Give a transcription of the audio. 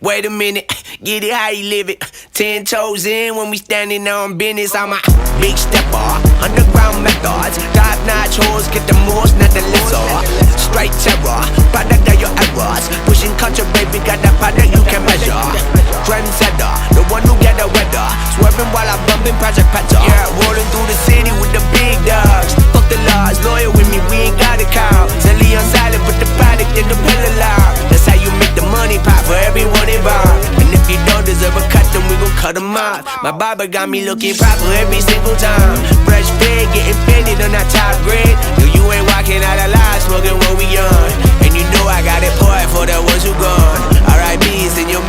Wait a minute, get it how you live it. 10 toes in when we standing on business. I'm a big stepper, underground methods. Top-notch hoes, get the most, not the lesser. Straight terror, product of your errors. Pushing culture, baby, got that product you can measure. Trendsetter, the one who get the weather. Swerving while I'm bumping Project Petter. Yeah, rolling through the city with the big dogs. Fuck the laws, loyal with me, we ain't got a cow. Zelly on silent, put the product in the pedal loud. That's how you make the money pop for everyone involved. And if you don't deserve a cut, then we gon' cut them off. My barber got me looking proper every single time. Fresh fade, getting fitted on that top grade. No, you ain't walking out alive, smoking what we on. And you know I got it poured for the ones who gone. R.I.P.'s in your